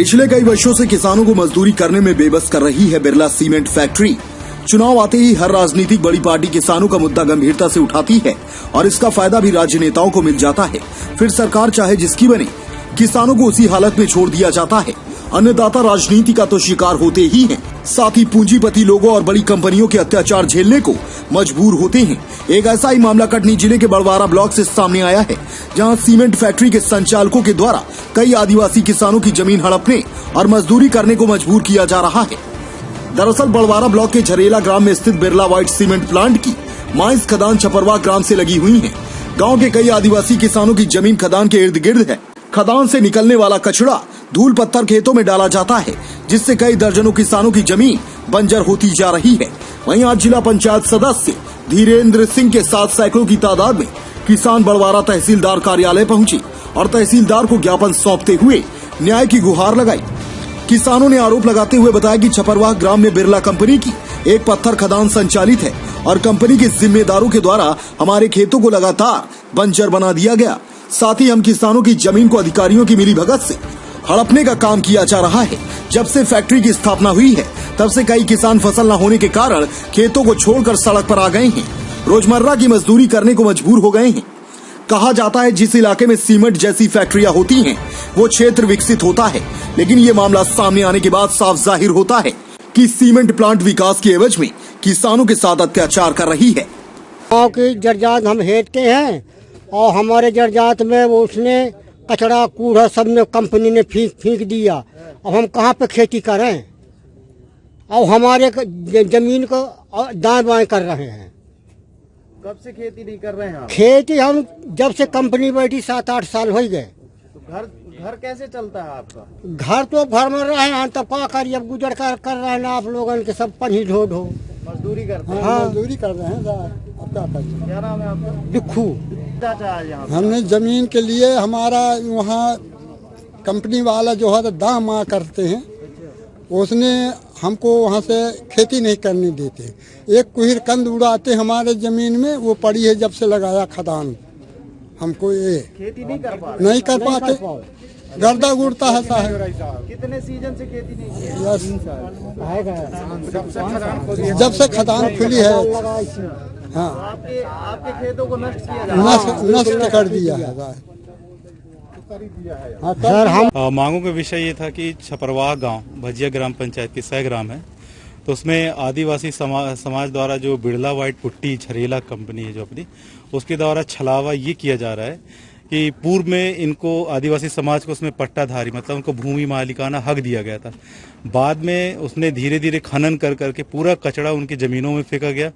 पिछले कई वर्षों से किसानों को मजदूरी करने में बेबस कर रही है बिरला सीमेंट फैक्ट्री। चुनाव आते ही हर राजनीतिक बड़ी पार्टी किसानों का मुद्दा गंभीरता से उठाती है और इसका फायदा भी राज्य नेताओं को मिल जाता है। फिर सरकार चाहे जिसकी बने, किसानों को उसी हालत में छोड़ दिया जाता है। अन्नदाता राजनीति का तो शिकार होते ही हैं, साथ ही पूंजीपति लोगों और बड़ी कंपनियों के अत्याचार झेलने को मजबूर होते हैं। एक ऐसा ही मामला कटनी जिले के बड़वारा ब्लॉक से सामने आया है, जहां सीमेंट फैक्ट्री के संचालकों के द्वारा कई आदिवासी किसानों की जमीन हड़पने और मजदूरी करने को मजबूर किया जा रहा है। दरअसल बड़वारा ब्लॉक के झरेला ग्राम में स्थित बिरला व्हाइट सीमेंट प्लांट की माइंस खदान छपरवा ग्राम से लगी हुई है। गाँव के कई आदिवासी किसानों की जमीन खदान के इर्द गिर्द है। खदान से निकलने वाला कचरा धूल पत्थर खेतों में डाला जाता है, जिससे कई दर्जनों किसानों की जमीन बंजर होती जा रही है। वहीं आज जिला पंचायत सदस्य धीरेन्द्र सिंह के साथ सैकड़ों की तादाद में किसान बड़वारा तहसीलदार कार्यालय पहुंचे और तहसीलदार को ज्ञापन सौंपते हुए न्याय की गुहार लगाई। किसानों ने आरोप लगाते हुए बताया कि छपरवाह ग्राम में बिरला कंपनी की एक पत्थर खदान संचालित है और कंपनी के जिम्मेदारों के द्वारा हमारे खेतों को लगातार बंजर बना दिया गया। साथ ही हम किसानों की जमीन को अधिकारियों की मिलीभगत से हड़पने का काम किया जा रहा है। जब से फैक्ट्री की स्थापना हुई है, तब से कई किसान फसल न होने के कारण खेतों को छोड़कर सड़क पर आ गए हैं, रोजमर्रा की मजदूरी करने को मजबूर हो गए हैं। कहा जाता है जिस इलाके में सीमेंट जैसी फैक्ट्रियां होती हैं, वो क्षेत्र विकसित होता है, लेकिन ये मामला सामने आने के बाद साफ जाहिर होता है कि सीमेंट प्लांट विकास के एवज में किसानों के साथ अत्याचार कर रही है। गाँव की जर्जात हम हेटते हैं और हमारे जर्जात में वो उसने कचरा कूड़ा सब ने कंपनी ने फेंक दिया। अब हम कहाँ पे खेती करें? और हमारे जमीन को दाएं बाएं कर रहे हैं। कब से खेती नहीं कर रहे हैं आप? खेती हम जब से कंपनी बैठी 7-8 साल हो गए। तो घर कैसे चलता है आपका? घर तो घर में रहे हैं, तब क्या करिए, अब गुजर कर रहे हैं ना आप लोगों के सब पनी ढो मजदूरी करते हैं। हाँ, मजदूरी कर रहे हैं। क्या नाम है आपका? दिखू। हमने जमीन के लिए हमारा वहाँ कंपनी वाला जो है दाम करते हैं, उसने हमको वहाँ से खेती नहीं करने देते। एक कुहिर कंद उड़ाते हमारे जमीन में, वो पड़ी है जब से लगाया खदान। हमको ये खेती नहीं कर पाते, गर्दा उड़ता है साहब। कितने सीजन से खेती नहीं की? जब से खदान खुली है। हाँ, आपके खेतों को नष्ट किया जा रहा है। नष्ट कर दिया है। सर हम मांगों का विषय ये था कि छपरवाह गांव भजिया ग्राम पंचायत की 100 ग्राम है, तो उसमें आदिवासी समाज द्वारा जो बिरला व्हाइट पुट्टी झरेला कंपनी है जो अपनी, उसके द्वारा छलावा ये किया जा रहा है कि पूर्व में इनको आदिवासी समाज को उसमें पट्टाधारी मतलब उनको भूमि मालिकाना हक दिया गया था। बाद में उसने धीरे धीरे खनन कर करके पूरा कचरा उनकी जमीनों में फेंका गया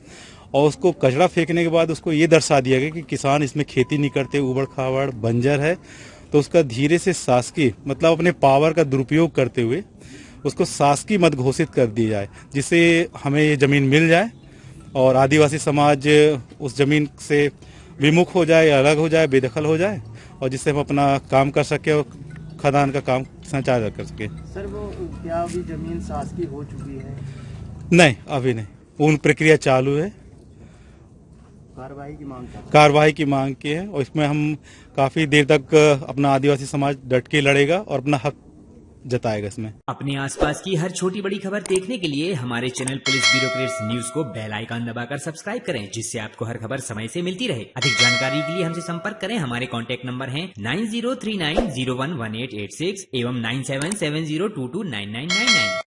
और उसको कचरा फेंकने के बाद उसको ये दर्शा दिया गया कि किसान इसमें खेती नहीं करते, उबड़ खाबड़ बंजर है। तो उसका धीरे से शासकीय मतलब अपने पावर का दुरुपयोग करते हुए उसको शासकीय मत घोषित कर दिया जाए, जिससे हमें ये जमीन मिल जाए और आदिवासी समाज उस जमीन से विमुख हो जाए, अलग हो जाए, बेदखल हो जाए और जिससे हम अपना काम कर सके और खदान का काम संचालन कर सके। सर वो क्या अभी जमीन शासकीय हो चुकी है? नहीं, अभी नहीं, पूर्ण प्रक्रिया चालू है। कार्रवाई की मांग की है और इसमें हम काफी देर तक अपना आदिवासी समाज डट के लड़ेगा और अपना हक जताएगा। इसमें अपने आसपास की हर छोटी बड़ी खबर देखने के लिए हमारे चैनल पुलिस ब्यूरोक्रेट्स न्यूज को बेल आइकन दबाकर सब्सक्राइब करें, जिससे आपको हर खबर समय से मिलती रहे। अधिक जानकारी के लिए हमसे संपर्क करें। हमारे कॉन्टैक्ट नंबर हैं 9039011886 एवं 9770229999।